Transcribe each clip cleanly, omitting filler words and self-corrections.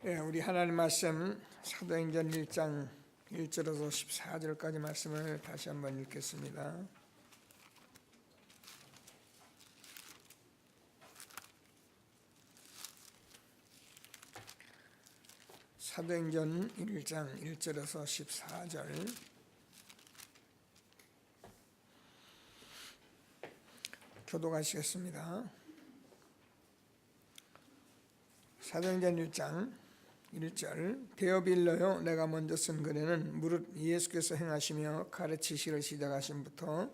우리 하나님 말씀 사도행전 1장 1절에서 14절까지 말씀을 다시 한번 읽겠습니다. 사도행전 1장 1절에서 14절 교독하시겠습니다. 사도행전 1장 1절 데오빌로요, 내가 먼저 쓴 글에는 무릇 예수께서 행하시며 가르치시기를 시작하심부터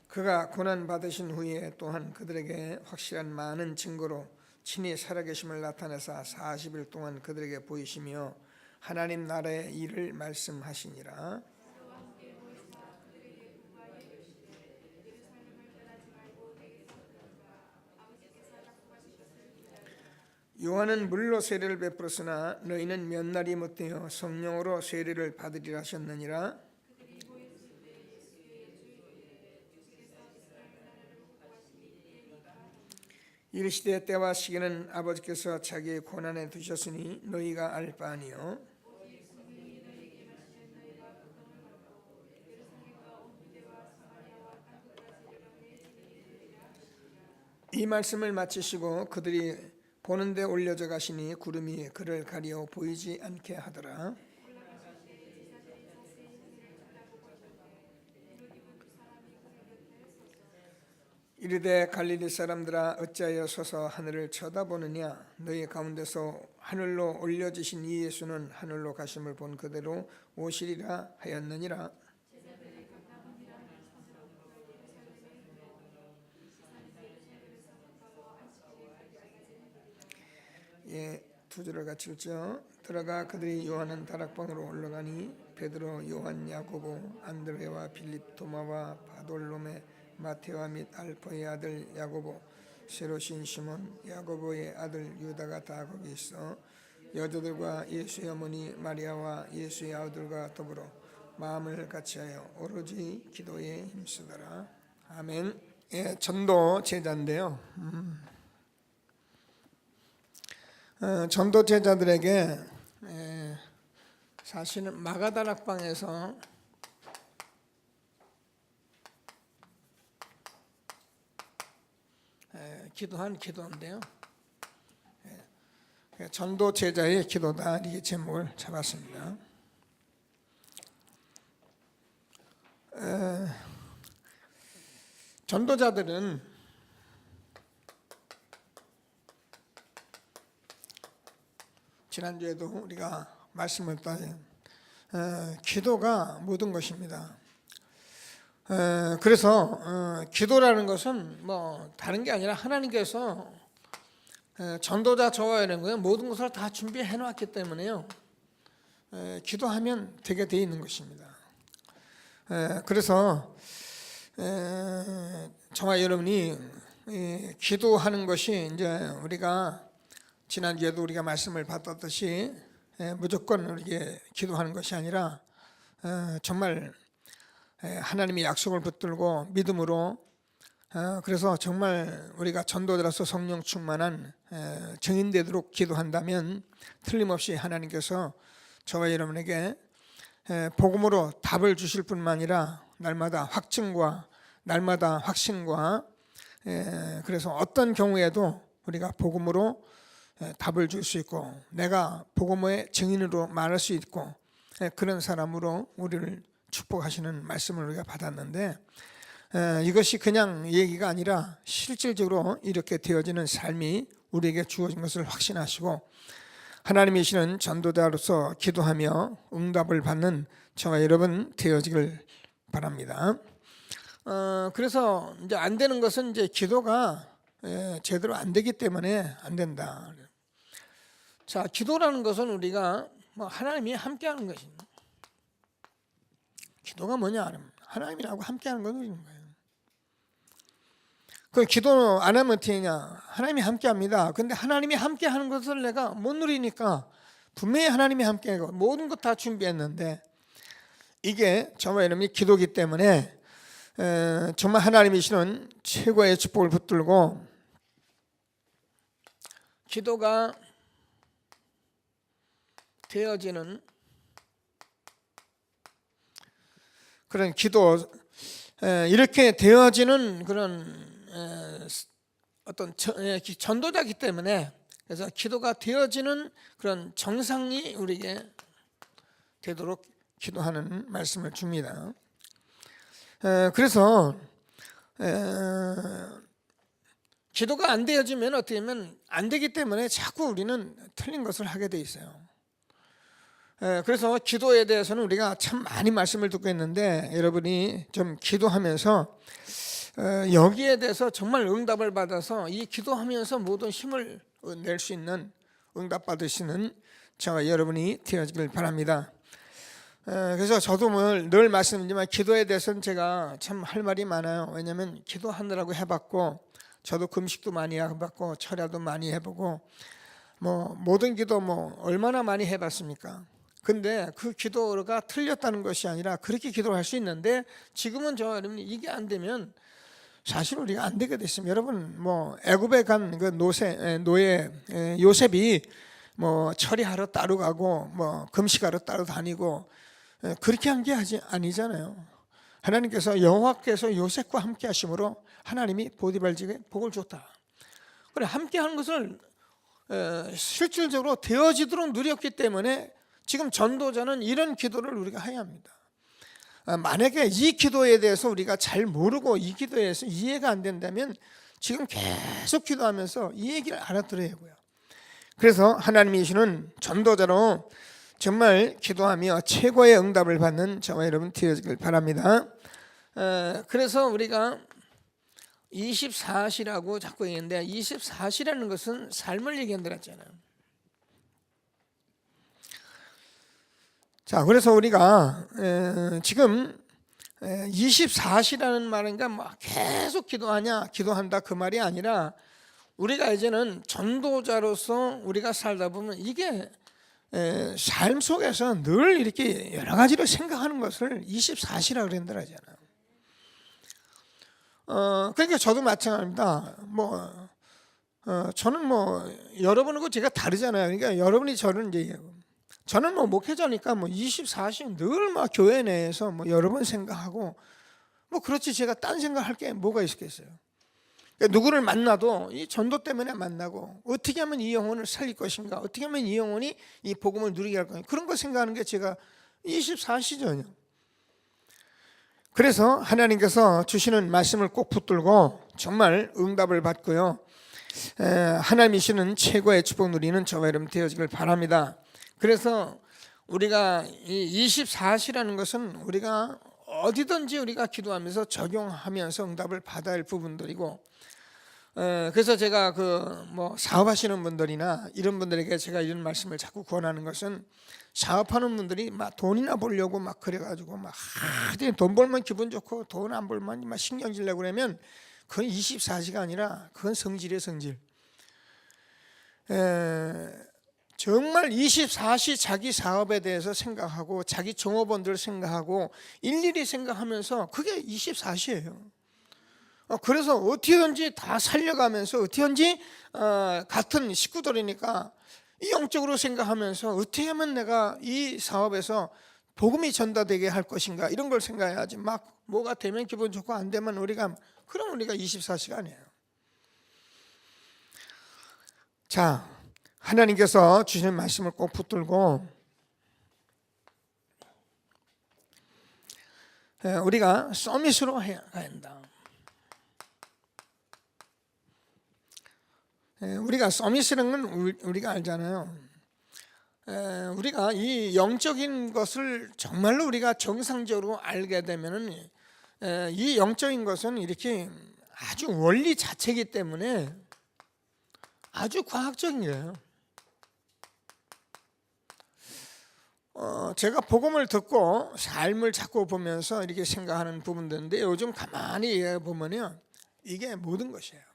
그가 고난 받으신 후에 또한 그들에게 확실한 많은 증거로 친히 살아계심을 나타내사 40일 동안 그들에게 보이시며 하나님 나라의 일을 말씀하시니라. 요한은 물로 세례를 베풀었으나 너희는 몇 날이 못되어 성령으로 세례를 받으리라 하셨느니라. 이르시되 때와 시기는 아버지께서 자기의 고난에 두셨으니 너희가 알 바 아니요 이 말씀을 마치시고 그들이 보는 데 올려져 가시니 구름이 그를 가리어 보이지 않게 하더라. 이르되 갈릴리 사람들아 어찌하여 서서 하늘을 쳐다보느냐. 너희 가운데서 하늘로 올려지신 이 예수는 하늘로 가심을 본 그대로 오시리라 하였느니라. 두 절을 같이 읽죠. 들어가 그들이 요한은 다락방으로 올라가니 베드로, 요한, 야고보, 안드레와 빌립, 도마와 바돌로메, 마테와 및 알포의 아들 야고보, 세로신 시몬, 야고보의 아들 유다가 다 거기 있어 여자들과 예수의 어머니 마리아와 예수의 아들과 더불어 마음을 같이하여 오로지 기도에 힘쓰더라. 아멘. 전도 제자인데요. 전도 제자들에게 사실은 마가다락방에서 기도한 기도인데요. 전도 제자의 기도다, 이 제목을 잡았습니다. 전도자들은 지난주에도 우리가 말씀을 따요. 기도가 모든 것입니다. 그래서 기도라는 것은 뭐 다른 게 아니라 하나님께서 전도자 저와 이런 거에 모든 것을 다 준비해 놓았기 때문에요. 기도하면 되게 돼 있는 것입니다. 그래서 저와 여러분이 기도하는 것이 이제 우리가 지난주에도 우리가 말씀을 받았듯이 무조건 우리에게 기도하는 것이 아니라 정말 하나님의 약속을 붙들고 믿음으로, 그래서 정말 우리가 전도자로서 성령 충만한 증인되도록 기도한다면 틀림없이 하나님께서 저와 여러분에게 복음으로 답을 주실 뿐만 아니라 날마다 확증과 날마다 확신과, 그래서 어떤 경우에도 우리가 복음으로 답을 줄 수 있고 내가 복음의 증인으로 말할 수 있고 그런 사람으로 우리를 축복하시는 말씀을 우리가 받았는데, 이것이 그냥 얘기가 아니라 실질적으로 이렇게 되어지는 삶이 우리에게 주어진 것을 확신하시고 하나님이시는 전도자로서 기도하며 응답을 받는 저와 여러분 되어지길 바랍니다. 그래서 이제 안 되는 것은 이제 기도가 제대로 안 되기 때문에 안 된다. 자, 기도라는 것은 우리가 하나님이 함께하는 것입니다. 기도가 뭐냐? 하나님이라고 함께하는 거는 거예요. 그 기도 안 하면 어떻게 하냐? 하나님이 함께합니다. 근데 하나님이 함께하는 것을 내가 못 누리니까 분명히 하나님이 함께하고 모든 것 다 준비했는데 이게 저와 여러분이 기도기 때문에 정말 하나님이 주시는 최고의 축복을 붙들고 기도가 되어지는 그런 기도, 이렇게 되어지는 그런 어떤 전도자이기 때문에, 그래서 기도가 되어지는 그런 정상이 우리에게 되도록 기도하는 말씀을 줍니다. 그래서 기도가 안 되어지면 어떻게 하면 안 되기 때문에 자꾸 우리는 틀린 것을 하게 돼 있어요. 그래서 기도에 대해서는 우리가 참 많이 말씀을 듣고 있는데, 여러분이 좀 기도하면서 여기에 대해서 정말 응답을 받아서 이 기도하면서 모든 힘을 낼 수 있는 응답 받으시는 저와 여러분이 되어지길 바랍니다. 그래서 저도 늘 말씀드리지만 기도에 대해서는 제가 참 할 말이 많아요. 왜냐하면 기도하느라고 해봤고, 저도 금식도 많이 해봤고, 철야도 많이 해보고, 모든 기도 얼마나 많이 해봤습니까? 근데 그 기도가 틀렸다는 것이 아니라 그렇게 기도를 할 수 있는데, 지금은 저와 여러분이 이게 안 되면 사실 우리가 안 되게 됐습니다. 여러분, 애굽에 간 그 노예 요셉이 처리하러 따로 가고 금식하러 따로 다니고 그렇게 한 게 아니잖아요. 하나님께서 여호와께서 요셉과 함께 하심으로 하나님이 보디발에게 복을 줬다. 그래, 함께 하는 것을 실질적으로 되어지도록 누렸기 때문에 지금 전도자는 이런 기도를 우리가 해야 합니다. 만약에 이 기도에 대해서 우리가 잘 모르고 이 기도에 대해서 이해가 안 된다면 지금 계속 기도하면서 이 얘기를 알아들어야 하고요. 그래서 하나님이 주시는 전도자로 정말 기도하며 최고의 응답을 받는 저와 여러분 되어지길 바랍니다. 그래서 우리가 24시라고 자꾸 얘기하는데, 24시라는 것은 삶을 얘기한다고 했잖아요. 자, 그래서 우리가 지금 24시라는 말인가 계속 기도한다 그 말이 아니라, 우리가 이제는 전도자로서 우리가 살다 보면 이게 삶 속에서 늘 이렇게 여러 가지로 생각하는 것을 24시라고 그런다 하잖아요. 그러니까 저도 마찬가지입니다. 저는 여러분하고 제가 다르잖아요. 그러니까 여러분이 저를 이제, 저는 목회자니까 24시 늘 교회 내에서 여러 번 생각하고 그렇지, 제가 딴 생각할 게 뭐가 있겠어요. 그러니까 누구를 만나도 이 전도 때문에 만나고, 어떻게 하면 이 영혼을 살릴 것인가, 어떻게 하면 이 영혼이 이 복음을 누리게 할 것인가, 그런 거 생각하는 게 제가 24시죠. 그래서 하나님께서 주시는 말씀을 꼭 붙들고 정말 응답을 받고요, 하나님이 주시는 최고의 축복 누리는 저와 여러분 되어지길 바랍니다. 그래서 우리가 이 24시라는 것은 우리가 어디든지 우리가 기도하면서 적용하면서 응답을 받아야 할 부분들이고, 그래서 제가 사업하시는 분들이나 이런 분들에게 제가 이런 말씀을 자꾸 권하는 것은, 사업하는 분들이 돈이나 벌려고 그래가지고 돈 벌면 기분 좋고 돈 안 벌면 신경질 내고 그러면 그건 24시가 아니라 그건 성질이에요, 성질. 정말 24시 자기 사업에 대해서 생각하고 자기 종업원들 생각하고 일일이 생각하면서, 그게 24시예요. 그래서 어떻게든지 다 살려가면서, 어떻게든지 같은 식구들이니까 이 영적으로 생각하면서 어떻게 하면 내가 이 사업에서 복음이 전달되게 할 것인가, 이런 걸 생각해야지. 뭐가 되면 기분 좋고 안 되면 그럼 우리가 24시간이에요. 자, 하나님께서 주시는 말씀을 꼭 붙들고 우리가 서밋으로 해야 한다. 우리가 서밋이라는 건 우리가 알잖아요. 우리가 이 영적인 것을 정말로 우리가 정상적으로 알게 되면은, 이 영적인 것은 이렇게 아주 원리 자체이기 때문에 아주 과학적인 거예요. 제가 복음을 듣고 삶을 자꾸 보면서 이렇게 생각하는 부분들인데, 요즘 가만히 보면요, 이게 모든 것이에요.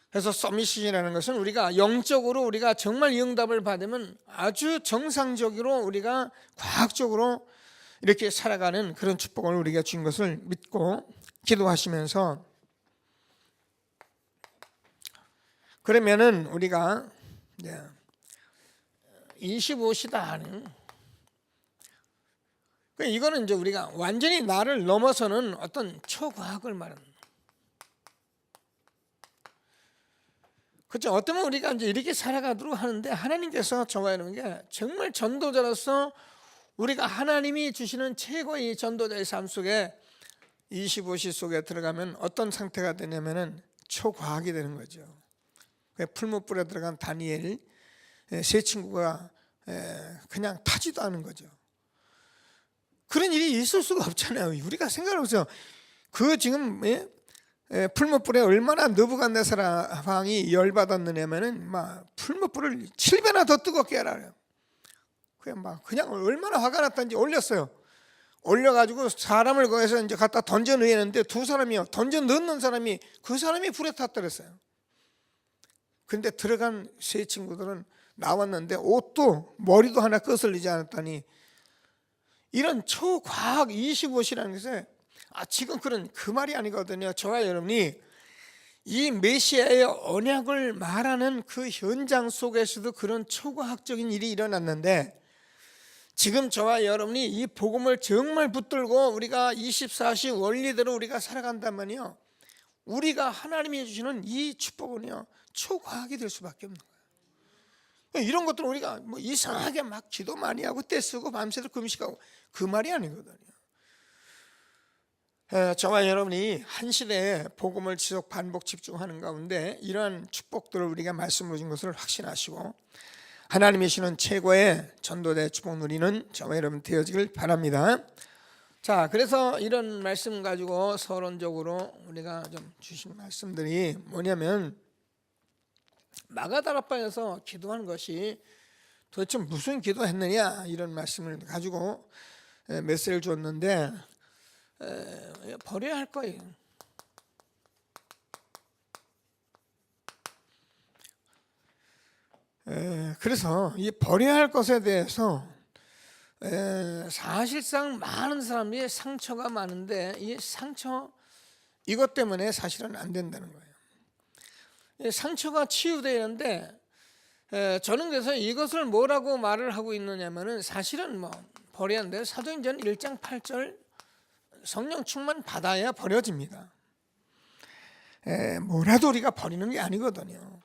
그래서 서밋이라는 것은 우리가 영적으로 우리가 정말 이 응답을 받으면 아주 정상적으로 우리가 과학적으로 이렇게 살아가는 그런 축복을 우리가 준 것을 믿고 기도하시면서, 그러면은 우리가 25시다 하는, 이거는 이제 우리가 완전히 나를 넘어서는 어떤 초과학을 말하는. 그렇죠. 어쩌면 우리가 이제 이렇게 살아가도록 하는데, 하나님께서 저와 여러분에게 정말 전도자로서 우리가 하나님이 주시는 최고의 전도자의 삶 속에 25시 속에 들어가면 어떤 상태가 되냐면은 초과학이 되는 거죠. 풀무불에 들어간 다니엘 세 친구가 그냥 타지도 않은 거죠. 그런 일이 있을 수가 없잖아요. 우리가 생각해보세요. 그 지금 풀무불에 얼마나 느부갓네살 왕이 열받았느냐면은 막 풀무불을 7배나 더 뜨겁게 하라. 그냥 얼마나 화가 났다는지 올렸어요. 올려가지고 사람을 거기서 이제 갖다 던져 넣었는데 두 사람이요. 던져 넣는 사람이 그 사람이 불에 탔더랬어요. 근데 들어간 세 친구들은 나왔는데 옷도 머리도 하나 거슬리지 않았다니, 이런 초과학 25시라는 것에 지금 그런 그 말이 아니거든요. 저와 여러분이 이 메시아의 언약을 말하는 그 현장 속에서도 그런 초과학적인 일이 일어났는데, 지금 저와 여러분이 이 복음을 정말 붙들고 우리가 24시 원리대로 우리가 살아간다면요, 우리가 하나님이 주시는 이 축복은요 초과학이 될 수밖에 없는 거예요. 이런 것들은 우리가 뭐 이상하게 막 기도 많이 하고 떼쓰고 밤새도록 금식하고 그 말이 아니거든요. 저와 여러분이 한 시대에 복음을 지속 반복 집중하는 가운데 이러한 축복들을 우리가 말씀으로 준 것을 확신하시고 하나님이 주시는 최고의 전도대 축복 누리는 저와 여러분 되어지길 바랍니다. 자, 그래서 이런 말씀 가지고 서론적으로 우리가 좀 주신 말씀들이 뭐냐면, 마가다락방에서 기도하는 것이 도대체 무슨 기도했느냐, 이런 말씀을 가지고 메시지를 줬는데 버려야 할 거예요. 그래서 이 버려야 할 것에 대해서 사실상 많은 사람이 상처가 많은데, 이 상처 이것 때문에 사실은 안 된다는 거예요. 상처가 치유되는데, 저는 그래서 이것을 뭐라고 말을 하고 있느냐면은, 사실은 뭐 버려야 하는데 사도행전 1장 8절 성령 충만 받아야 버려집니다. 뭐라도 우리가 버리는 게 아니거든요.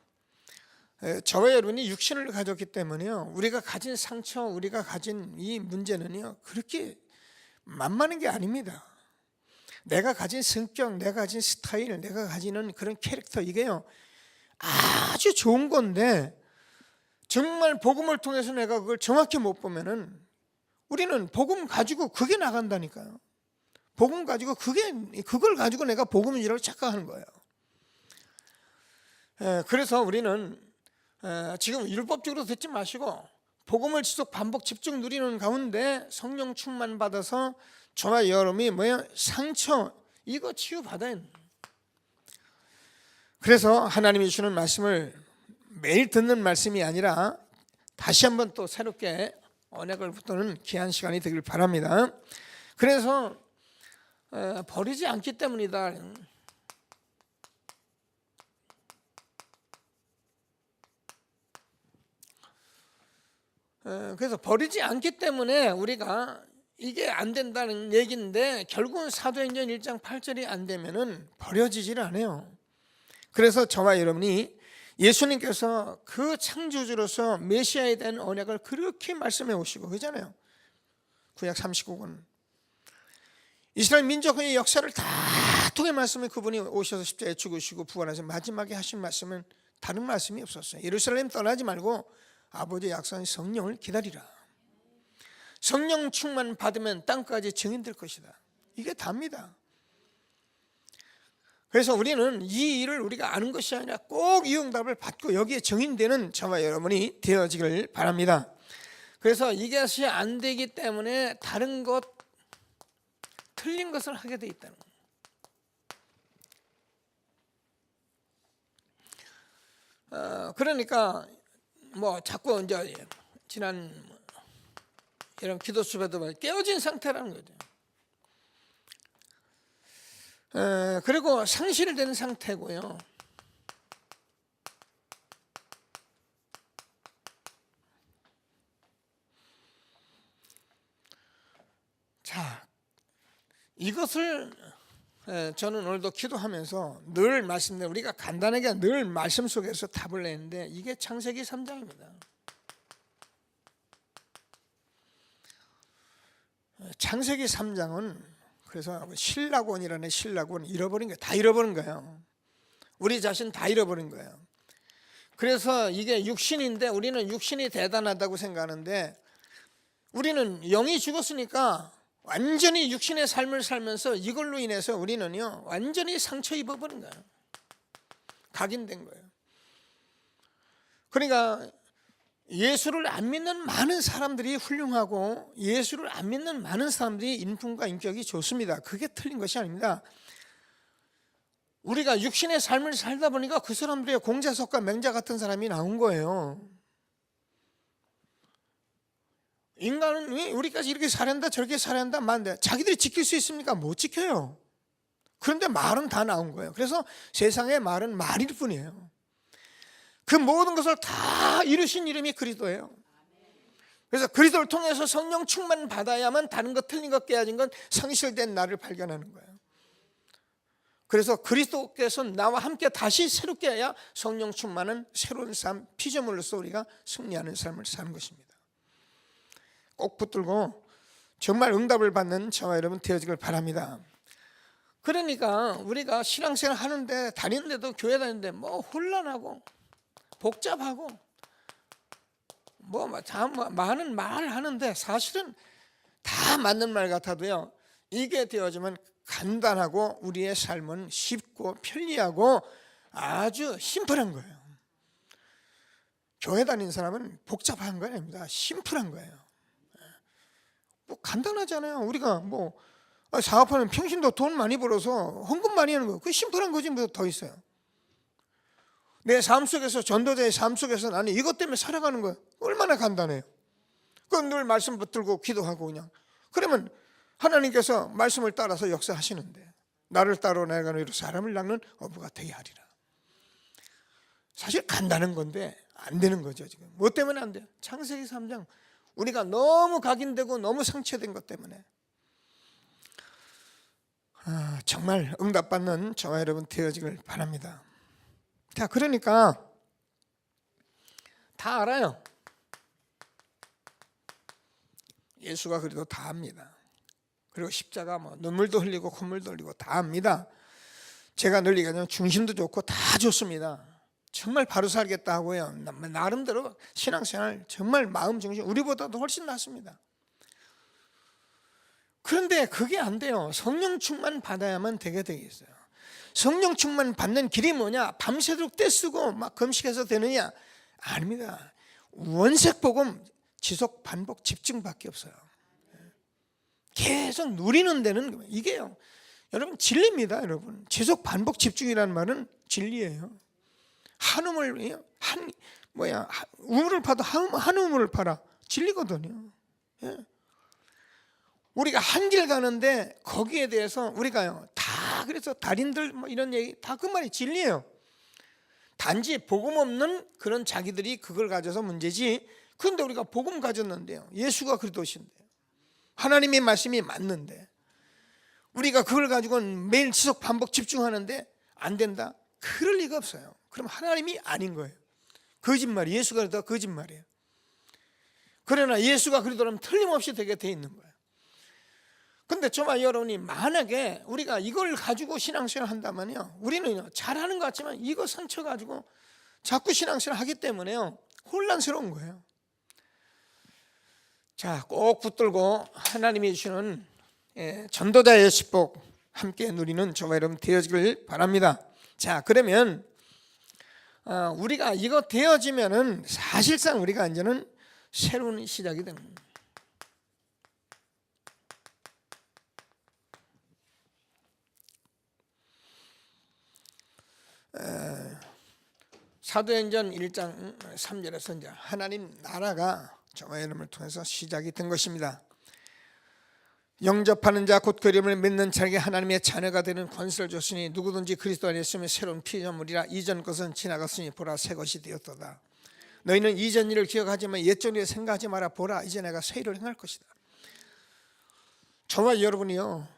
저와 여러분이 육신을 가졌기 때문에요, 우리가 가진 상처, 우리가 가진 이 문제는요 그렇게 만만한 게 아닙니다. 내가 가진 성격, 내가 가진 스타일, 내가 가지는 그런 캐릭터, 이게요 아주 좋은 건데, 정말 복음을 통해서 내가 그걸 정확히 못 보면은, 우리는 복음 가지고 그게 나간다니까요. 복음 가지고 그걸 가지고 내가 복음이라고 착각하는 거예요. 그래서 우리는 지금 율법적으로 듣지 마시고 복음을 지속 반복 집중 누리는 가운데 성령 충만 받아서 저와 여러분이 상처 이거 치유받아야 해요. 그래서 하나님이 주시는 말씀을 매일 듣는 말씀이 아니라 다시 한번 또 새롭게 언약을 붙드는 귀한 시간이 되길 바랍니다. 그래서 버리지 않기 때문이다. 그래서 버리지 않기 때문에 우리가 이게 안 된다는 얘기인데, 결국은 사도행전 1장 8절이 안 되면은 버려지질 않아요. 그래서 저와 여러분이 예수님께서 그 창조주로서 메시아에 대한 언약을 그렇게 말씀해 오시고 그러잖아요. 구약 39권 이스라엘 민족의 역사를 다 통해 말씀해, 그분이 오셔서 십자가에 죽으시고 부활하셔서 마지막에 하신 말씀은 다른 말씀이 없었어요. 예루살렘 떠나지 말고 아버지의 약속한 성령을 기다리라. 성령 충만 받으면 땅까지 증인될 것이다. 이게 답니다. 그래서 우리는 이 일을 우리가 아는 것이 아니라 꼭 이 응답을 받고 여기에 증인되는 저와 여러분이 되어지길 바랍니다. 그래서 이것이 안 되기 때문에 다른 것, 틀린 것을 하게 돼 있다는 거예요. 그러니까 뭐 자꾸 이제 지난 이런 기도 수배도 깨어진 상태라는 거죠. 그리고 상실된 상태고요. 자, 이것을 저는 오늘도 기도하면서 늘 말씀드려, 우리가 간단하게 늘 말씀 속에서 답을 내는데 이게 창세기 3장입니다. 창세기 3장은 그래서 신라곤이라는 신라곤 잃어버린 거예요. 다 잃어버린 거예요. 우리 자신 다 잃어버린 거예요. 그래서 이게 육신인데 우리는 육신이 대단하다고 생각하는데 우리는 영이 죽었으니까 완전히 육신의 삶을 살면서 이걸로 인해서 우리는요 완전히 상처 입어버린 거예요. 각인된 거예요. 그러니까 예수를 안 믿는 많은 사람들이 훌륭하고 예수를 안 믿는 많은 사람들이 인품과 인격이 좋습니다. 그게 틀린 것이 아닙니다. 우리가 육신의 삶을 살다 보니까 그 사람들의 공자석과 맹자 같은 사람이 나온 거예요. 인간은 우리까지 이렇게 살아야 한다 저렇게 살아야 한다 말인데 자기들이 지킬 수 있습니까? 못 지켜요. 그런데 말은 다 나온 거예요. 그래서 세상의 말은 말일 뿐이에요. 그 모든 것을 다 이루신 이름이 그리스도예요. 그래서 그리스도를 통해서 성령 충만 받아야만 다른 것 틀린 것 깨어진 건 상실된 나를 발견하는 거예요. 그래서 그리스도께서 나와 함께 다시 새롭게 해야 성령 충만은 새로운 삶, 피조물로서 우리가 승리하는 삶을 사는 것입니다. 꼭 붙들고 정말 응답을 받는 저와 여러분 되어지길 바랍니다. 그러니까 우리가 신앙생활 하는데 다니는데도 교회 다니는데 뭐 혼란하고 복잡하고 많은 말을 하는데 사실은 다 맞는 말 같아도요 이게 되어지면 간단하고 우리의 삶은 쉽고 편리하고 아주 심플한 거예요. 교회 다니는 사람은 복잡한 거 아닙니다. 심플한 거예요. 뭐 간단하잖아요. 우리가 사업하는 평신도 돈 많이 벌어서 헌금 많이 하는 거 그게 심플한 거지 뭐 더 있어요. 내 삶 속에서 전도자의 삶 속에서 나는 이것 때문에 살아가는 거예요. 얼마나 간단해요. 그건 늘 말씀 붙들고 기도하고 그냥 그러면 하나님께서 말씀을 따라서 역사하시는데 나를 따로 내가 너희로 사람을 낚는 어부가 되게 하리라. 사실 간단한 건데 안 되는 거죠. 지금 뭐 때문에 안 돼요? 창세기 3장 우리가 너무 각인되고 너무 상처된 것 때문에 정말 응답받는 저와 여러분 되어지길 바랍니다. 자, 그러니까 다 알아요. 예수가 그래도 다 압니다. 그리고 십자가 눈물도 흘리고 콧물도 흘리고 다 압니다. 제가 늘 얘기하자면 중심도 좋고 다 좋습니다. 정말 바로 살겠다 하고요. 나름대로 신앙생활 정말 마음 중심 우리보다도 훨씬 낫습니다. 그런데 그게 안 돼요. 성령 충만 받아야만 되게 되겠어요. 성령 충만 받는 길이 뭐냐? 밤새도록 떼쓰고 막 금식해서 되느냐? 아닙니다. 원색 복음 지속 반복 집중밖에 없어요. 계속 누리는 데는 이게요. 여러분 진리입니다. 여러분 지속 반복 집중이라는 말은 진리예요. 우물을 파도 한 우물을 파라 진리거든요. 예. 우리가 한 길 가는데 거기에 대해서 우리가요 다 그래서 달인들 이런 얘기 다 그 말이 진리예요. 단지 복음 없는 그런 자기들이 그걸 가져서 문제지. 그런데 우리가 복음 가졌는데요 예수가 그리스도신데 하나님의 말씀이 맞는데 우리가 그걸 가지고는 매일 지속 반복 집중하는데 안 된다? 그럴 리가 없어요. 그럼 하나님이 아닌 거예요. 거짓말이 예수가 그리스도가 거짓말이에요. 그러나 예수가 그리스도라면 틀림없이 되게 돼 있는 거예요. 근데 정말 여러분이 만약에 우리가 이걸 가지고 신앙생활 한다면요 우리는 잘하는 것 같지만 이거 상처 가지고 자꾸 신앙생활 하기 때문에요 혼란스러운 거예요. 자, 꼭 붙들고 하나님이 주시는 전도자의 축복 함께 누리는 저와 여러분 되어지길 바랍니다. 자, 그러면 우리가 이거 되어지면은 사실상 우리가 이제는 새로운 시작이 되는 거예요. 사도행전 1장 3절에서 이제 하나님 나라가 저와 여러분을 통해서 시작이 된 것입니다. 영접하는 자 곧 그림을 믿는 자에게 하나님의 자녀가 되는 권세를 줬으니 누구든지 그리스도 안에 있으면 새로운 피조물이라 이전 것은 지나갔으니 보라 새 것이 되었도다. 너희는 이전 일을 기억하지만 옛전 일을 생각하지 마라. 보라 이제 내가 새 일을 행할 것이다. 저와 여러분이요,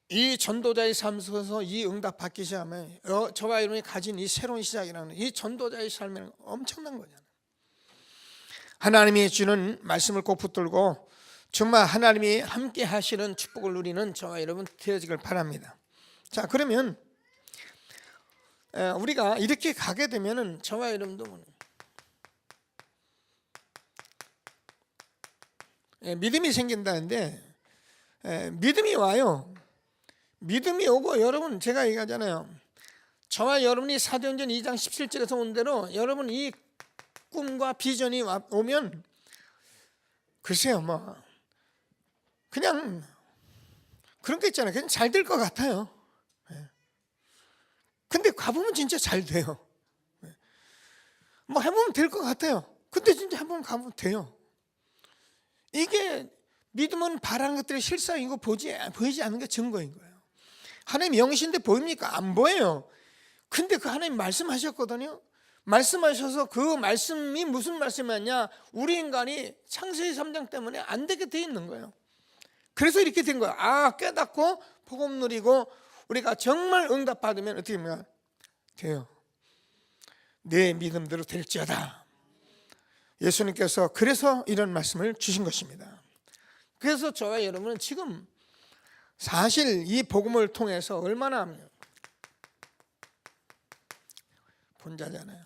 이 전도자의 삶 속에서 이 응답 받기 시작하면 저와 여러분이 가진 이 새로운 시작이라는 이 전도자의 삶은 엄청난 거잖아요. 하나님이 주는 말씀을 꼭 붙들고 정말 하나님이 함께 하시는 축복을 누리는 저와 여러분 되어지길 바랍니다. 자, 그러면 우리가 이렇게 가게 되면은 저와 여러분도 믿음이 생긴다는데, 믿음이 와요. 믿음이 오고, 여러분 제가 얘기하잖아요. 저와 여러분이 사도행전 2장 17절에서 온 대로 여러분 이 꿈과 비전이 오면 글쎄요, 뭐 그냥 그런 게 있잖아요. 그냥 잘 될 것 같아요. 근데 가보면 진짜 잘 돼요. 뭐 해보면 될 것 같아요. 근데 진짜 한번 가보면 돼요. 이게 믿음은 바라는 것들이 실상이고 보이지 않는 게 증거인 거예요. 하나님 영이신데 보입니까? 안 보여요. 근데 그 하나님 말씀하셨거든요. 말씀하셔서 그 말씀이 무슨 말씀이었냐? 우리 인간이 창세기 3장 때문에 안 되게 돼 있는 거예요. 그래서 이렇게 된 거예요. 깨닫고 복음 누리고 우리가 정말 응답 받으면 어떻게 되면 돼요. 내 믿음대로 될지어다. 예수님께서 그래서 이런 말씀을 주신 것입니다. 그래서 저와 여러분은 지금 사실 이 복음을 통해서 얼마나 본자잖아요.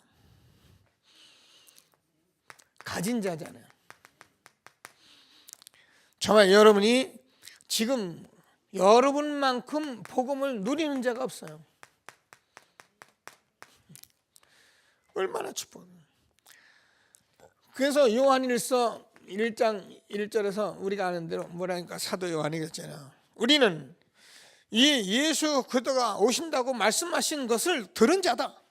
가진 자잖아요. 저와 여러분이 지금 여러분만큼 복음을 누리는 자가 없어요. 얼마나 축복이에요. 그래서 요한일서 1장 1절에서 우리가 아는 대로 뭐라니까 사도 요한이 그랬잖아요. 우리는 이 예수 그리스도가 오신다고 말씀하신 것을 들은 자다.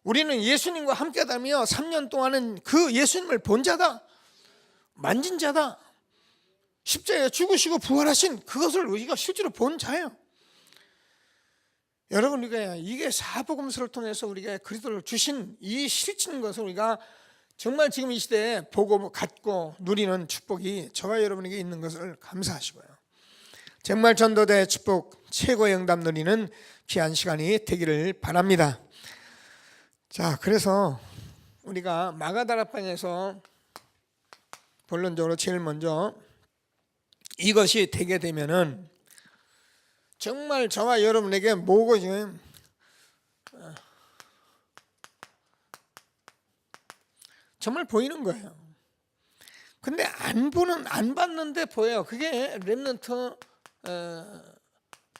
우리는 예수님과 함께 다니며 3년 동안은 그 예수님을 본 자다. 만진 자다. 십자가에 죽으시고 부활하신 그것을 우리가 실제로 본 자예요. 여러분, 우리가 이게 사복음서를 통해서 우리가 그리스도를 주신 이 실체인 것을 우리가 정말 지금 이 시대에 보고 갖고 누리는 축복이 저와 여러분에게 있는 것을 감사하시고요. 정말 전도자의 축복, 최고의 응답 누리는 귀한 시간이 되기를 바랍니다. 자, 그래서 우리가 마가다락방에서 본론적으로 제일 먼저 이것이 되게 되면은 정말 저와 여러분에게 뭐고 지금 정말 보이는 거예요. 근데 안 봤는데 보여요. 그게 렘넌트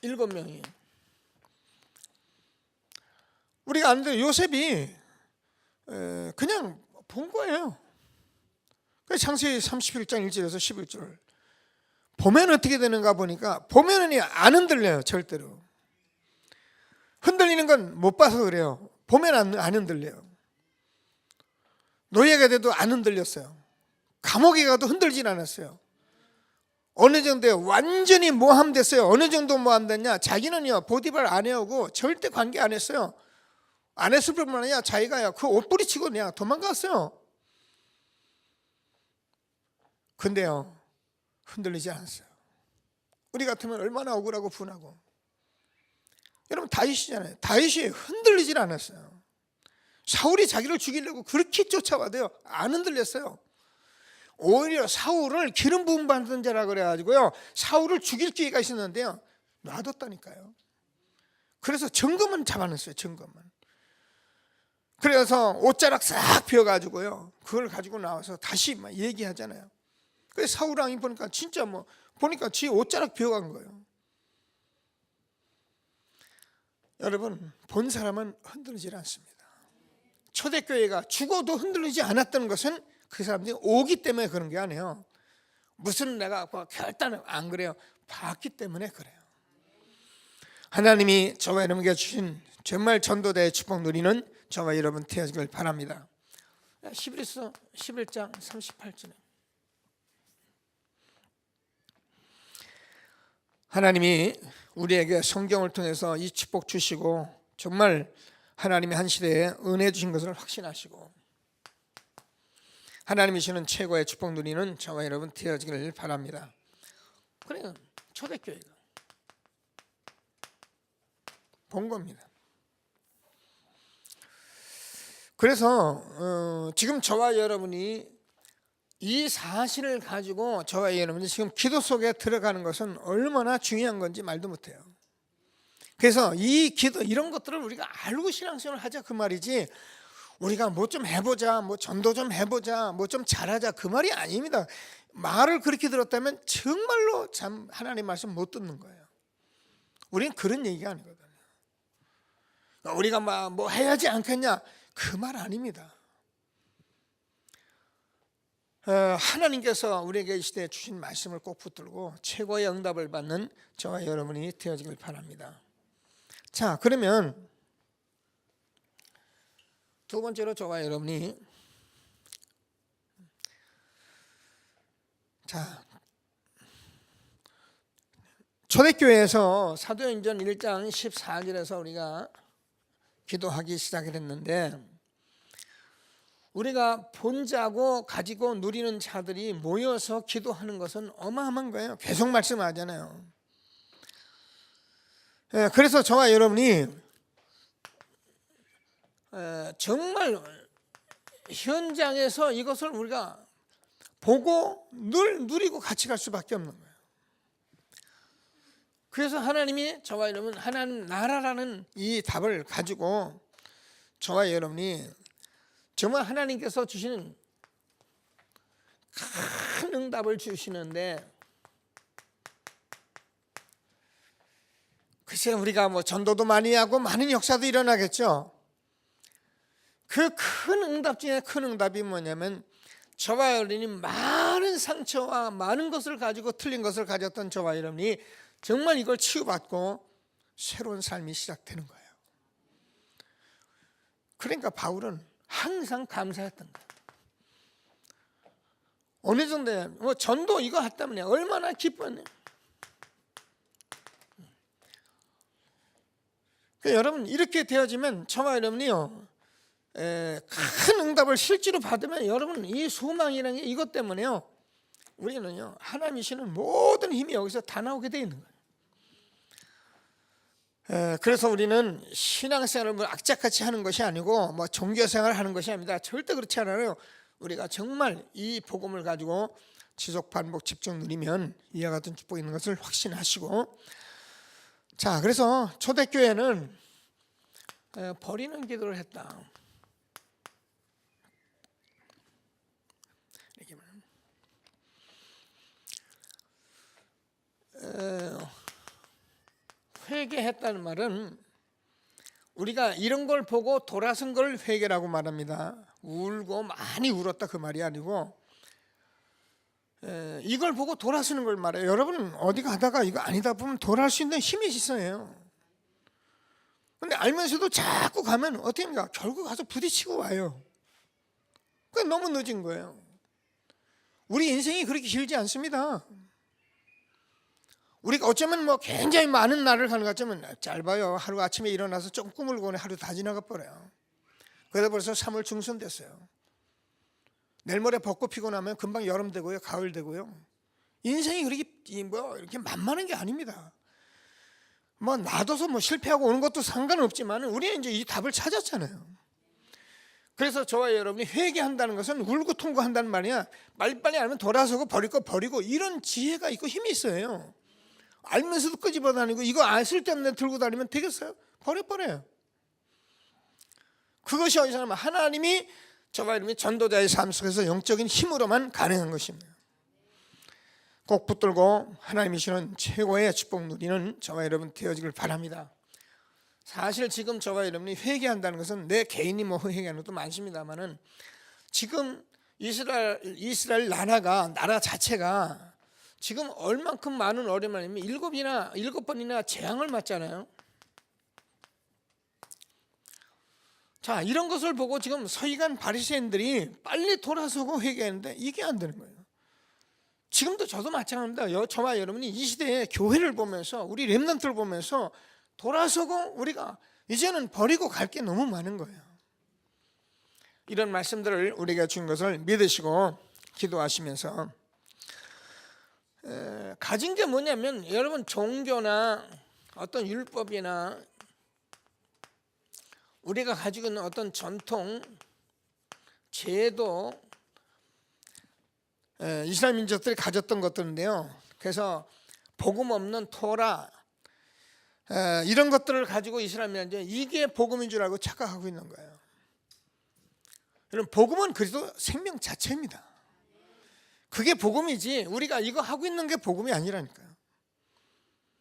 7명이에요. 우리가 아는데 요셉이 그냥 본 거예요. 창세기 31장 1절에서 11절 보면 어떻게 되는가 보니까 보면은 안 흔들려요. 절대로 흔들리는 건 못 봐서 그래요. 보면 안 흔들려요. 노예가 돼도 안 흔들렸어요. 감옥에 가도 흔들진 않았어요. 어느 정도에 완전히 모함됐어요. 어느 정도 모함됐냐? 자기는요 보디발 아내하고 절대 관계 안 했어요. 안 했을 뿐만 아니라 자기가 그 옷 뿌리치고 그냥 도망갔어요. 근데요 흔들리지 않았어요. 우리 같으면 얼마나 억울하고 분하고. 여러분 다윗이잖아요. 다윗이 흔들리질 않았어요. 사울이 자기를 죽이려고 그렇게 쫓아와도요 안 흔들렸어요. 오히려 사울을 기름 부음 받은 자라 그래가지고요 사울을 죽일 기회가 있었는데요 놔뒀다니까요. 그래서 증거만 잡아냈어요. 증거만. 그래서 옷자락 싹 비워가지고요 그걸 가지고 나와서 다시 막 얘기하잖아요. 그래서 사울 왕이 보니까 진짜 보니까 지 옷자락 비워간 거예요. 여러분 본 사람은 흔들리지 않습니다. 초대교회가 죽어도 흔들리지 않았던 것은 그 사람들이 오기 때문에 그런 게 아니에요. 무슨 내가 결단을 안 그래요. 봤기 때문에 그래요. 하나님이 저와 여러분에게 주신 정말 전도자의 축복 누리는 저와 여러분 되어지길 바랍니다. 히브리서 11장 38절에 하나님이 우리에게 성경을 통해서 이 축복 주시고 정말 하나님이 한 시대에 은혜 주신 것을 확신하시고 하나님이 주시는 최고의 축복 누리는 저와 여러분 되어지기를 바랍니다. 그래요. 초대교회가 본 겁니다. 그래서 지금 저와 여러분이 이 사실을 가지고 저와 여러분이 지금 기도 속에 들어가는 것은 얼마나 중요한 건지 말도 못해요. 그래서 이 기도 이런 것들을 우리가 알고 신앙생활을 하자 그 말이지, 우리가 뭐 좀 해보자, 뭐 전도 좀 해보자, 뭐 좀 잘하자 그 말이 아닙니다. 말을 그렇게 들었다면 정말로 참 하나님 말씀 못 듣는 거예요. 우리는 그런 얘기가 아니거든요. 우리가 뭐 해야지 않겠냐 그 말 아닙니다. 하나님께서 우리에게 이 시대에 주신 말씀을 꼭 붙들고 최고의 응답을 받는 저와 여러분이 되어지길 바랍니다. 자, 그러면 두 번째로 저와 여러분이 초대교회에서 사도행전 1장 14절에서 우리가 기도하기 시작했는데, 우리가 본자고 가지고 누리는 자들이 모여서 기도하는 것은 어마어마한 거예요. 계속 말씀하잖아요. 그래서 저와 여러분이 정말 현장에서 이것을 우리가 보고 늘 누리고 같이 갈 수밖에 없는 거예요. 그래서 하나님이 저와 여러분 하나님 나라라는 이 답을 가지고 저와 여러분이 정말 하나님께서 주시는 큰 응답을 주시는데, 글쎄 우리가 뭐 전도도 많이 하고 많은 역사도 일어나겠죠. 그 큰 응답 중에 큰 응답이 뭐냐면, 저와 여러분이 많은 상처와 많은 것을 가지고 틀린 것을 가졌던 저와 여러분이 정말 이걸 치유받고 새로운 삶이 시작되는 거예요. 그러니까 바울은 항상 감사했던 거예요. 어느 정도야 뭐 전도 이거 했다면 얼마나 기뻤네. 그러니까 여러분 이렇게 되어지면 저와 여러분이요 큰 응답을 실제로 받으면 여러분 이 소망이라는 게 이것 때문에요 우리는요 하나님이 주시는 모든 힘이 여기서 다 나오게 되어 있는 거예요. 그래서 우리는 신앙생활을 뭐 악착같이 하는 것이 아니고 뭐 종교생활을 하는 것이 아닙니다. 절대 그렇지 않아요. 우리가 정말 이 복음을 가지고 지속 반복 집중 누리면 이와 같은 축복이 있는 것을 확신하시고, 자 그래서 초대교회는 버리는 기도를 했다. 회개했다는 말은 우리가 이런 걸 보고 돌아선 걸 회개라고 말합니다. 울고 많이 울었다 그 말이 아니고 이걸 보고 돌아서는 걸 말해요. 여러분 어디 가다가 이거 아니다 보면 돌아올 수 있는 힘이 있어요. 근데 알면서도 자꾸 가면 어떻게 합니까? 결국 가서 부딪히고 와요. 그게 너무 늦은 거예요. 우리 인생이 그렇게 길지 않습니다. 우리가 어쩌면 뭐 굉장히 많은 날을 가는 것 같지만 짧아요. 하루 아침에 일어나서 좀 꿈을 꾸고 하루 다 지나가 버려요. 그러다 벌써 3월 중순 됐어요. 내일 모레 벚꽃 피고 나면 금방 여름 되고요, 가을 되고요. 인생이 그렇게 뭐 이렇게 만만한 게 아닙니다. 뭐 놔둬서 뭐 실패하고 오는 것도 상관은 없지만 우리는 이제 이 답을 찾았잖아요. 그래서 저와 여러분이 회개한다는 것은 울고 통고한다는 말이야. 빨리빨리 알면 돌아서고 버릴 거 버리고 이런 지혜가 있고 힘이 있어요. 알면서도 끄집어 다니고 이거 안 쓸데없는 데 들고 다니면 되겠어요? 버려버려요. 그것이 어디서 하면 하나님이 저와 여러분이 전도자의 삶 속에서 영적인 힘으로만 가능한 것입니다. 꼭 붙들고 하나님이 주시는 최고의 축복 누리는 저와 여러분 되어지길 바랍니다. 사실 지금 저와 여러분이 회개한다는 것은 내 개인이 뭐 회개하는 것도 많습니다만은 지금 이스라엘 나라 자체가 지금 얼만큼 많은 어려움이냐면 7번이나 재앙을 맞잖아요. 자, 이런 것을 보고 지금 서기관 바리새인들이 빨리 돌아서고 회개하는데 이게 안 되는 거예요. 지금도 저도 마찬가지입니다. 저와 여러분이 이 시대의 교회를 보면서 우리 렘넌트를 보면서 돌아서고 우리가 이제는 버리고 갈 게 너무 많은 거예요. 이런 말씀들을 우리가 준 것을 믿으시고 기도하시면서 가진 게 뭐냐면 여러분 종교나 어떤 율법이나 우리가 가지고 있는 어떤 전통, 제도, 이스라엘 민족들이 가졌던 것들인데요. 그래서 복음 없는 토라 이런 것들을 가지고 이스라엘 민족이 이게 복음인 줄 알고 착각하고 있는 거예요. 여러분 복음은 그리스도 생명 자체입니다. 그게 복음이지 우리가 이거 하고 있는 게 복음이 아니라니까요.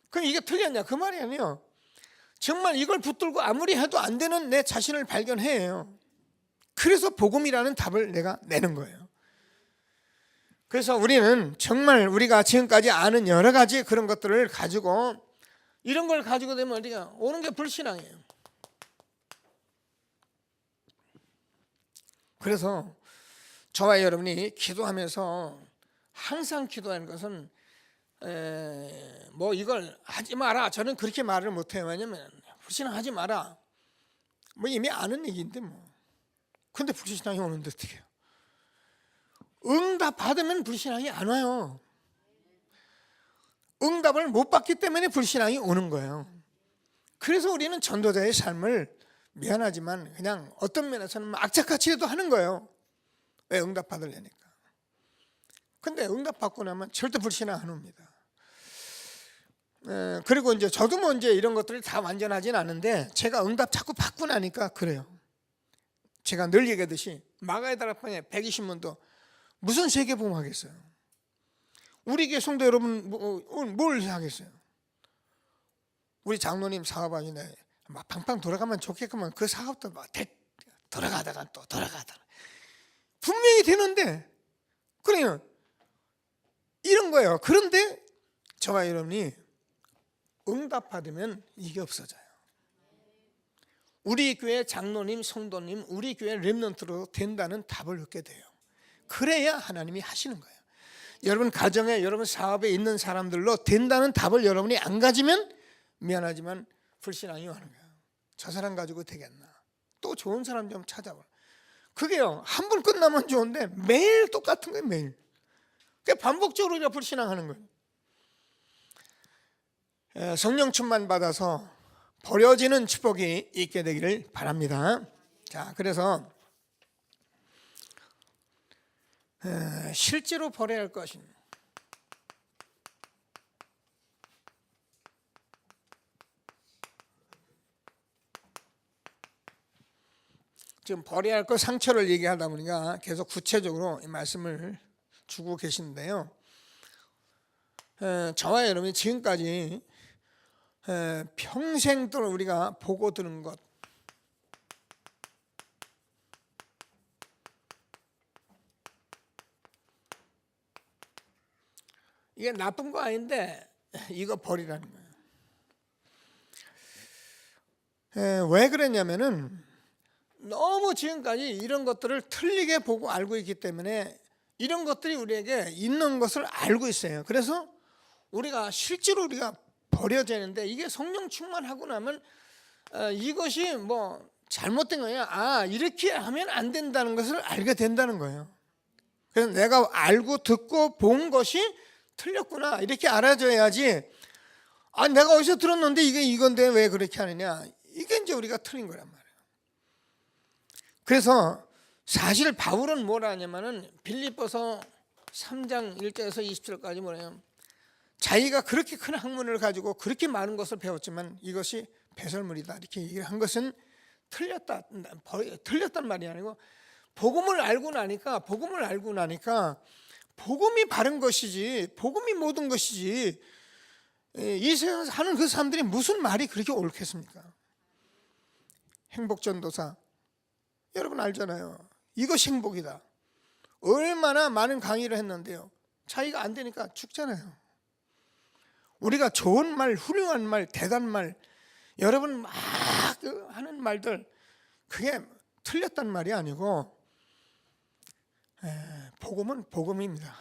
그럼 이게 틀렸냐 그 말이 아니에요. 정말 이걸 붙들고 아무리 해도 안 되는 내 자신을 발견해요. 그래서 복음이라는 답을 내가 내는 거예요. 그래서 우리는 정말 우리가 지금까지 아는 여러 가지 그런 것들을 가지고 이런 걸 가지고 되면 우리가 오는 게 불신앙이에요. 그래서 저와 여러분이 기도하면서 항상 기도하는 것은 뭐 이걸 하지 마라 저는 그렇게 말을 못해요. 왜냐면 불신앙하지 마라 뭐 이미 아는 얘기인데 뭐 근데 불신앙이 오는데 어떻게 해요? 응답 받으면 불신앙이 안 와요. 응답을 못 받기 때문에 불신앙이 오는 거예요. 그래서 우리는 전도자의 삶을 미안하지만 그냥 어떤 면에서는 악착같이 해도 하는 거예요. 왜? 응답 받으려니까. 근데 응답 받고 나면 절대 불신앙 안 옵니다. 그리고 이제 저도 뭐 이제 이런 것들이 다 완전하진 않은데 제가 응답 자꾸 받고 나니까 그래요. 제가 늘 얘기하듯이 마가의 다락방에 120문도 무슨 세계복음 하겠어요? 우리 교회 성도 여러분 뭘 하겠어요? 우리 장로님 사업하시네 막 팡팡 돌아가면 좋겠구만. 그 사업도 막 돌아가다가 또 돌아가다가 분명히 되는데 그래요. 이런 거예요. 그런데 저와 여러분이 응답 받으면 이게 없어져요. 우리 교회 장로님, 성도님, 우리 교회 렘넌트로 된다는 답을 얻게 돼요. 그래야 하나님이 하시는 거예요. 여러분 가정에 여러분 사업에 있는 사람들로 된다는 답을 여러분이 안 가지면 미안하지만 불신앙이 오는 거예요. 저 사람 가지고 되겠나? 또 좋은 사람 좀 찾아봐. 그게요 한 번 끝나면 좋은데 매일 똑같은 거예요. 매일. 그게 반복적으로 우리가 불신앙하는 거예요. 성령 충만 받아서 버려지는 축복이 있게 되기를 바랍니다. 자, 그래서 실제로 버려야 할 것은 지금 버려야 할 것 상처를 얘기하다 보니까 계속 구체적으로 이 말씀을 주고 계신데요. 저와 여러분이 지금까지 평생 동안 우리가 보고 들은 것 이게 나쁜 거 아닌데 이거 버리라는 거예요. 왜 그랬냐면은 너무 지금까지 이런 것들을 틀리게 보고 알고 있기 때문에 이런 것들이 우리에게 있는 것을 알고 있어요. 그래서 우리가 실제로 우리가 버려지는데 이게 성령 충만하고 나면 이것이 뭐 잘못된 거냐? 아 이렇게 하면 안 된다는 것을 알게 된다는 거예요. 그래서 내가 알고 듣고 본 것이 틀렸구나 이렇게 알아줘야지. 아 내가 어디서 들었는데 이게 이건데 왜 그렇게 하느냐? 이게 이제 우리가 틀린 거란 말이에요. 그래서 사실 바울은 뭐라 하냐면은 빌립보서 3장 1절에서 20절까지 뭐래요? 자기가 그렇게 큰 학문을 가지고 그렇게 많은 것을 배웠지만 이것이 배설물이다 이렇게 얘기를 한 것은 틀렸단 말이 아니고 복음을 알고 나니까 복음이 바른 것이지 복음이 모든 것이지 이 세상에서 하는 그 사람들이 무슨 말이 그렇게 옳겠습니까? 행복전도사 여러분 알잖아요. 이것이 행복이다. 얼마나 많은 강의를 했는데요. 자기가 안 되니까 죽잖아요. 우리가 좋은 말, 훌륭한 말, 대단한 말 여러분 막 하는 말들 그게 틀렸단 말이 아니고 복음은 복음입니다.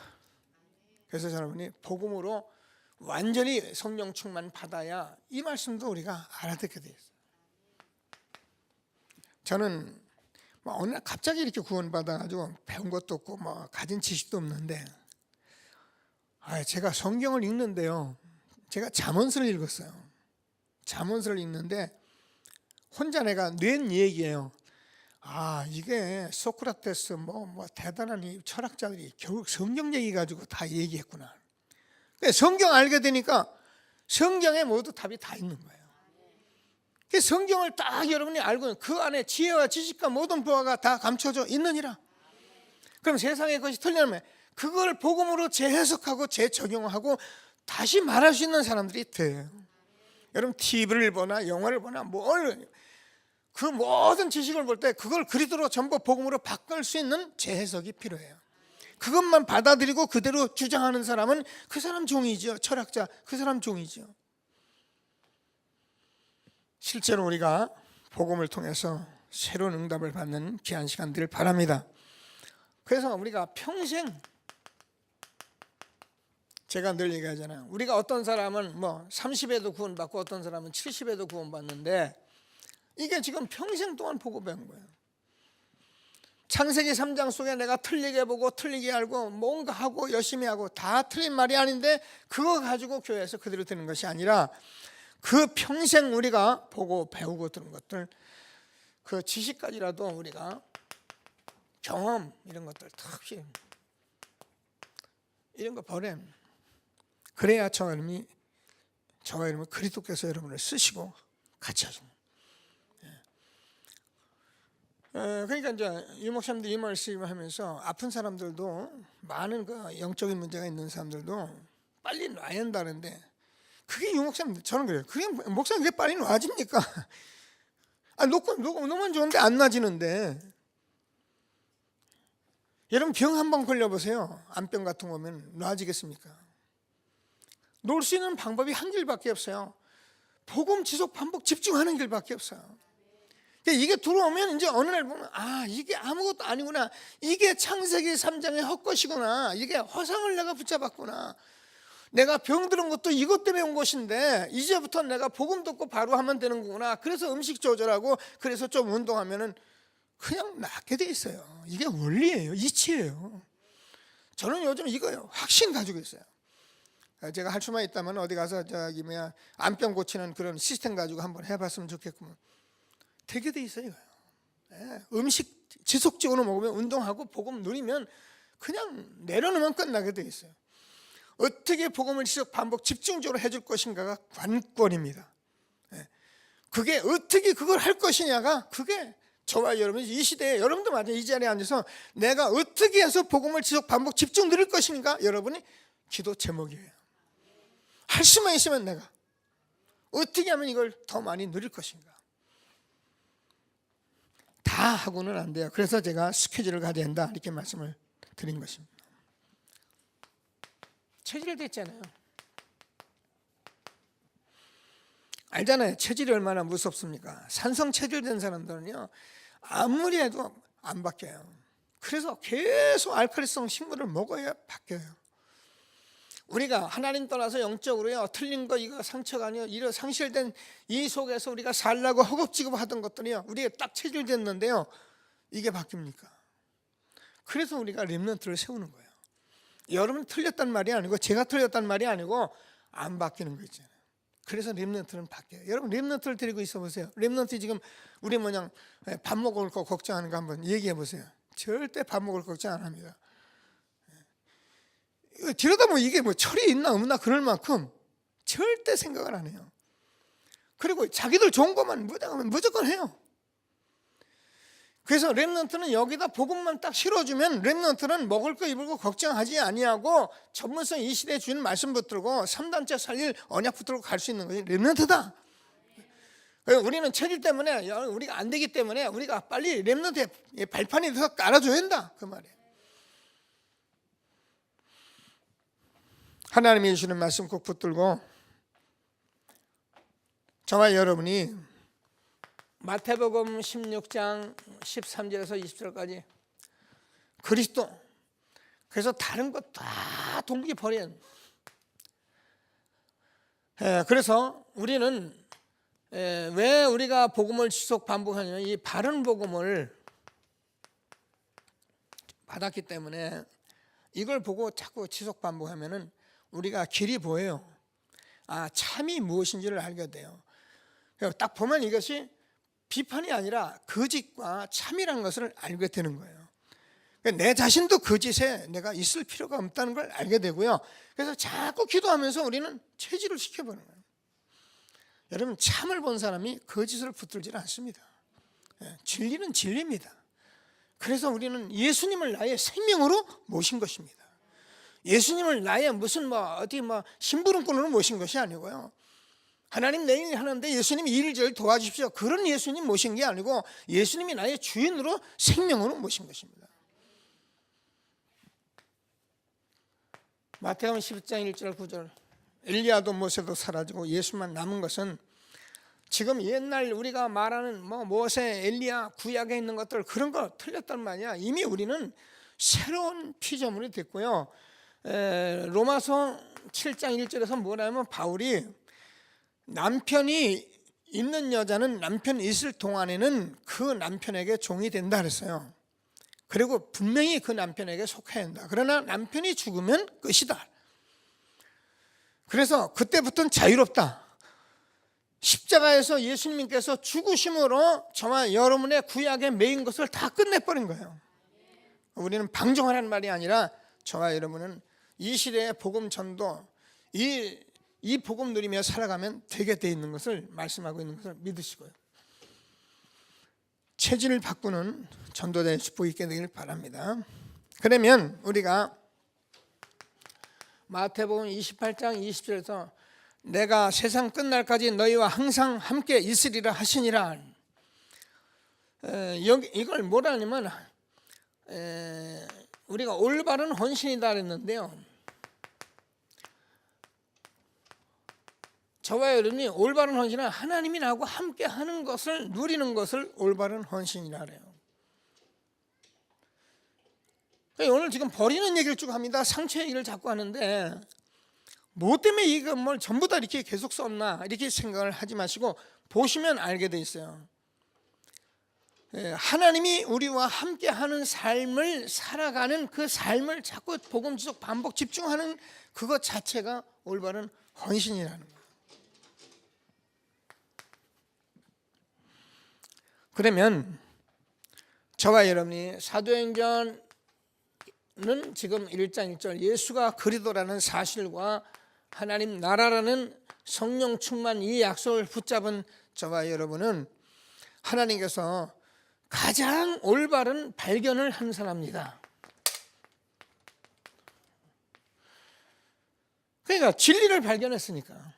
그래서 여러분이 복음으로 완전히 성령 충만 받아야 이 말씀도 우리가 알아듣게 돼 있어요. 저는 어느 날 갑자기 이렇게 구원받아가지고 배운 것도 없고 가진 지식도 없는데 제가 성경을 읽는데요, 제가 잠언서를 읽었어요. 잠언서를 읽는데 혼자 내가 낸 얘기예요. 이게 소크라테스 대단한 이 철학자들이 결국 성경 얘기 가지고 다 얘기했구나. 성경 알게 되니까 성경에 모두 답이 다 있는 거예요. 성경을 딱 여러분이 알고 그 안에 지혜와 지식과 모든 보화가 다 감춰져 있느니라. 그럼 세상의 것이 틀리면 그걸 복음으로 재해석하고 재적용하고 다시 말할 수 있는 사람들이 돼요. 여러분 TV를 보나 영화를 보나 그 모든 지식을 볼 때 그걸 그리스도로 전부 복음으로 바꿀 수 있는 재해석이 필요해요. 그것만 받아들이고 그대로 주장하는 사람은 그 사람 종이죠. 철학자 그 사람 종이죠. 실제로 우리가 복음을 통해서 새로운 응답을 받는 귀한 시간들을 바랍니다. 그래서 우리가 평생, 제가 늘 얘기하잖아요. 우리가 어떤 사람은 30에도 구원받고 어떤 사람은 70에도 구원받는데 이게 지금 평생 동안 보고 배운 거예요. 창세기 3장 속에 내가 틀리게 보고 틀리게 알고 뭔가 하고 열심히 하고 다 틀린 말이 아닌데 그거 가지고 교회에서 그대로 되는 것이 아니라 그 평생 우리가 보고 배우고 들은 것들, 그 지식까지라도 우리가 경험 이런 것들 특히 이런 거 버림. 그래야 저와 여러분 그리스도께서 여러분을 쓰시고 같이 하십니다. 그러니까 이제 유 목사님들 이 말씀을 하면서 아픈 사람들도 많은 그 영적인 문제가 있는 사람들도 빨리 놔야 한다는데 그게 유 목사님 저는 그래요. 그게 목사님 왜 빨리 놔집니까? 놓으면 좋은데 안 놔지는데. 여러분 병 한 번 걸려보세요. 암병 같은 거 오면 놔지겠습니까? 놓을 수 있는 방법이 한 길밖에 없어요. 복음 지속 반복 집중하는 길밖에 없어요. 이게 들어오면 이제 어느 날 보면 이게 아무것도 아니구나. 이게 창세기 3장의 헛것이구나. 이게 허상을 내가 붙잡았구나. 내가 병들은 것도 이것 때문에 온 것인데 이제부터 내가 복음 듣고 바로 하면 되는 거구나. 그래서 음식 조절하고 그래서 좀 운동하면은 그냥 낫게 돼 있어요. 이게 원리예요. 이치예요. 저는 요즘 이거요. 확신 가지고 있어요. 제가 할 수만 있다면 어디 가서 암병 고치는 그런 시스템 가지고 한번 해봤으면 좋겠구만. 되게 돼 있어요. 음식 지속적으로 먹으면 운동하고 복음 누리면 그냥 내려놓으면 끝나게 돼 있어요. 어떻게 복음을 지속 반복 집중적으로 해줄 것인가가 관건입니다. 그게 어떻게 그걸 할 것이냐가 그게 저와 여러분 이 시대에 여러분도 맞아요. 이 자리에 앉아서 내가 어떻게 해서 복음을 지속 반복 집중 누릴 것인가 여러분이 기도 제목이에요. 할 수만 있으면 내가 어떻게 하면 이걸 더 많이 누릴 것인가. 다 하고는 안 돼요. 그래서 제가 스케줄을 가져야 한다 이렇게 말씀을 드린 것입니다. 체질됐잖아요. 알잖아요. 체질이 얼마나 무섭습니까? 산성 체질된 사람들은요 아무리 해도 안 바뀌어요. 그래서 계속 알칼리성 식물을 먹어야 바뀌어요. 우리가 하나님 떠나서 영적으로요 틀린 거 이거 상처가 아니요 이런 상실된 이 속에서 우리가 살라고 허겁지겁 하던 것들이요 우리가 딱 체질됐는데요 이게 바뀝니까? 그래서 우리가 렘넌트를 세우는 거예요. 여러분 틀렸단 말이 아니고 제가 틀렸단 말이 아니고 안 바뀌는 거 있잖아요. 그래서 렘넌트는 바뀌어요. 여러분 렘넌트를 데리고 있어 보세요. 렘넌트 지금 우리 뭐냐 밥 먹을 거 걱정하는 거 한번 얘기해 보세요. 절대 밥 먹을 걱정 안 합니다. 들여다보면 이게 철이 있나 없나 그럴 만큼 절대 생각을 안 해요. 그리고 자기들 좋은 것만 무조건 해요. 그래서 렘넌트는 여기다 복음만 딱 실어주면 렘넌트는 먹을 거 입을 거 걱정하지 아니하고 전문성 이 시대에 주는 말씀 붙들고 3단체 살릴 언약 붙들고 갈 수 있는 것이 렘넌트다. 우리는 체질 때문에 우리가 안 되기 때문에 우리가 빨리 렘넌트의 발판이 돼서 깔아줘야 한다 그 말이에요. 하나님이 주시는 말씀 꼭 붙들고 저와 여러분이 마태복음 16장 13절에서 20절까지 그리스도. 그래서 다른 거 다 동기 버려. 그래서 우리는 왜 우리가 복음을 지속 반복하냐면 이 바른 복음을 받았기 때문에 이걸 보고 자꾸 지속 반복하면은 우리가 길이 보여요. 아, 참이 무엇인지를 알게 돼요. 딱 보면 이것이 비판이 아니라 거짓과 참이라는 것을 알게 되는 거예요. 내 자신도 거짓에 내가 있을 필요가 없다는 걸 알게 되고요. 그래서 자꾸 기도하면서 우리는 체질을 시켜보는 거예요. 여러분, 참을 본 사람이 거짓을 붙들지 않습니다. 진리는 진리입니다. 그래서 우리는 예수님을 나의 생명으로 모신 것입니다. 예수님을 나의 무슨 심부름꾼으로 모신 것이 아니고요. 하나님 내 일 하는데 예수님이 일을 도와주십시오. 그런 예수님 모신 게 아니고 예수님이 나의 주인으로 생명으로 모신 것입니다. 마태복음 10장 1절 9절 엘리야도 모세도 사라지고 예수만 남은 것은 지금 옛날 우리가 말하는 모세, 엘리야, 구약에 있는 것들 그런 거 틀렸단 말이야. 이미 우리는 새로운 피조물이 됐고요. 로마서 7장 1절에서 뭐냐면 바울이 남편이 있는 여자는 남편이 있을 동안에는 그 남편에게 종이 된다 그랬어요. 그리고 분명히 그 남편에게 속해야 한다. 그러나 남편이 죽으면 끝이다. 그래서 그때부터는 자유롭다. 십자가에서 예수님께서 죽으심으로 저와 여러분의 구약에 매인 것을 다 끝내버린 거예요. 우리는 방종하라는 말이 아니라 저와 여러분은 이 시대의 복음 전도, 이 복음 누리며 살아가면 되게 돼 있는 것을 말씀하고 있는 것을 믿으시고요. 체질을 바꾸는 전도자의 축복이 있게 되길 바랍니다. 그러면 우리가 마태복음 28장 20절에서 내가 세상 끝날까지 너희와 항상 함께 있으리라 하시니라. 이걸 뭐라 하냐면 우리가 올바른 헌신이다 그랬는데요. 저와 여러분이 올바른 헌신은 하나님이 나하고 함께 하는 것을 누리는 것을 올바른 헌신이라 그래요. 오늘 지금 버리는 얘기를 쭉 합니다. 상처 얘기를 자꾸 하는데 뭐 때문에 이거 뭘 전부 다 이렇게 계속 썼나 이렇게 생각을 하지 마시고 보시면 알게 돼 있어요. 하나님이 우리와 함께하는 삶을 살아가는 그 삶을 자꾸 복음 지속 반복 집중하는 그것 자체가 올바른 헌신이라는 거예요. 그러면 저와 여러분이 사도행전은 지금 1장 1절 예수가 그리스도라는 사실과 하나님 나라라는 성령 충만 이 약속을 붙잡은 저와 여러분은 하나님께서 가장 올바른 발견을 한 사람입니다. 그러니까 진리를 발견했으니까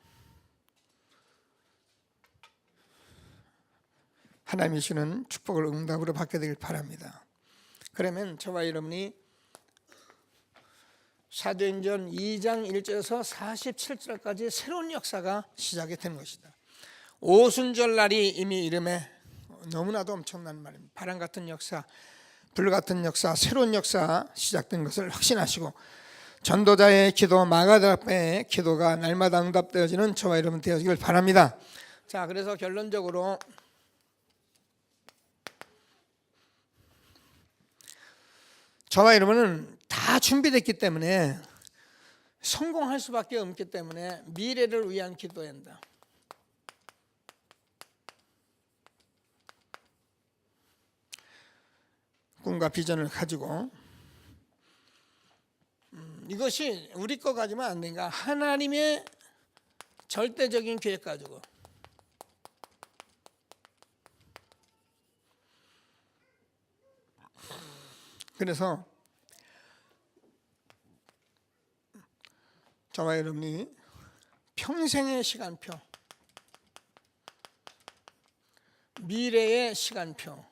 하나님이 주는 축복을 응답으로 받게 되길 바랍니다. 그러면 저와 여러분이 사도행전 2장 1절에서 47절까지 새로운 역사가 시작이 되는 것이다. 오순절 날이 이미 이름에 너무나도 엄청난 말입니다. 바람 같은 역사, 불 같은 역사, 새로운 역사 시작된 것을 확신하시고 전도자의 기도, 마가다의 기도가 날마다 응답되어지는 저와 여러분 되어지길 바랍니다. 자, 그래서 결론적으로 저와 여러분은 다 준비됐기 때문에 성공할 수밖에 없기 때문에 미래를 위한 기도해야 한다. 꿈과 비전을 가지고 이것이 우리 거 가지면 안 되니까 하나님의 절대적인 계획 가지고 그래서 저와 여러분이 평생의 시간표, 미래의 시간표,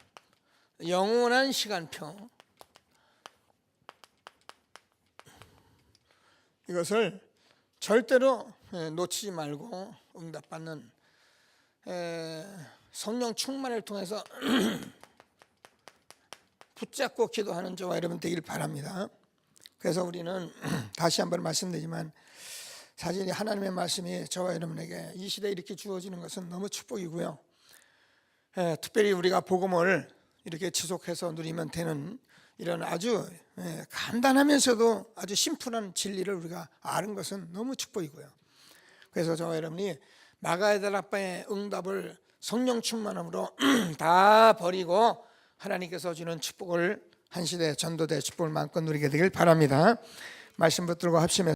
영원한 시간표 이것을 절대로 놓치지 말고 응답받는 성령 충만을 통해서 붙잡고 기도하는 저와 여러분 되길 바랍니다. 그래서 우리는 다시 한번 말씀드리지만 사실 하나님의 말씀이 저와 여러분에게 이 시대에 이렇게 주어지는 것은 너무 축복이고요. 특별히 우리가 복음을 이렇게 지속해서 누리면 되는 이런 아주 간단하면서도 아주 심플한 진리를 우리가 아는 것은 너무 축복이고요. 그래서 저와 여러분이 막아야 될 아빠의 응답을 성령 충만함으로 다 버리고 하나님께서 주는 축복을 한 시대 전도대 축복을 마음껏 누리게 되길 바랍니다. 말씀 붙들고 합심해